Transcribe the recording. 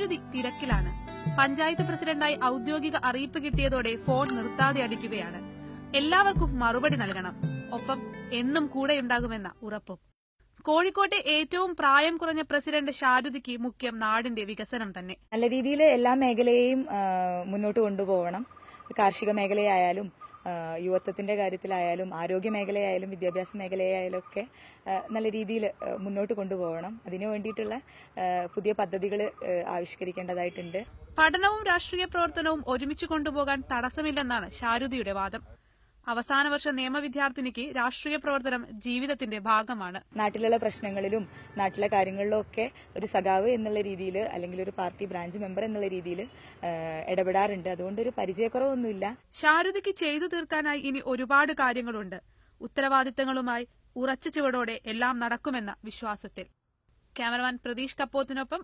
ഷാരുദി തിരക്കിലാണ്. പഞ്ചായത്ത് പ്രസിഡന്റായി ഔദ്യോഗിക അറിയിപ്പ് കിട്ടിയതോടെ ഫോൺ നിർത്താതെ അടിക്കുകയാണ്. എല്ലാവർക്കും മറുപടി നൽകണം, ഒപ്പം എന്നും കൂടെയുണ്ടാകുമെന്ന ഉറപ്പും. കോഴിക്കോട്ടെ ഏറ്റവും പ്രായം കുറഞ്ഞ പ്രസിഡന്റ് ഷാരുദിക്ക് മുഖ്യം നാടിന്റെ വികസനം തന്നെ. നല്ല രീതിയിൽ എല്ലാ മേഖലയെയും മുന്നോട്ട് കൊണ്ടുപോകണം. കാർഷിക മേഖലയായാലും യുവത്വത്തിന്റെ കാര്യത്തിലായാലും ആരോഗ്യ മേഖലയായാലും വിദ്യാഭ്യാസ മേഖലയായാലും ഒക്കെ നല്ല രീതിയിൽ മുന്നോട്ട് കൊണ്ടുപോകണം. അതിനു വേണ്ടിയിട്ടുള്ള പുതിയ പദ്ധതികൾ ആവിഷ്കരിക്കേണ്ടതായിട്ടുണ്ട്. പഠനവും രാഷ്ട്രീയ പ്രവർത്തനവും ഒരുമിച്ച് കൊണ്ടുപോകാൻ തടസ്സമില്ലെന്നാണ് ഷാരുദിയുടെ വാദം. അവസാന വർഷ നിയമ വിദ്യാർത്ഥിനിക്ക് രാഷ്ട്രീയ പ്രവർത്തനം ജീവിതത്തിന്റെ ഭാഗമാണ്. നാട്ടിലുള്ള പ്രശ്നങ്ങളിലും നാട്ടിലെ കാര്യങ്ങളിലും ഒക്കെ ഒരു സഖാവ് എന്നുള്ള രീതിയിൽ അല്ലെങ്കിൽ ഒരു പാർട്ടി ബ്രാഞ്ച് മെമ്പർ എന്നുള്ള രീതിയിൽ ഇടപെടാറുണ്ട്. അതുകൊണ്ട് ഒരു പരിചയക്കുറവൊന്നുമില്ല. ഷാരുദിക്ക് ചെയ്തു തീർക്കാനായി ഇനി ഒരുപാട് കാര്യങ്ങളുണ്ട്. ഉത്തരവാദിത്തങ്ങളുമായി ഉറച്ച ചുവടോടെ എല്ലാം നടക്കുമെന്ന വിശ്വാസത്തിൽ. ക്യാമറമാൻ പ്രതീഷ് കപ്പോത്തിനൊപ്പം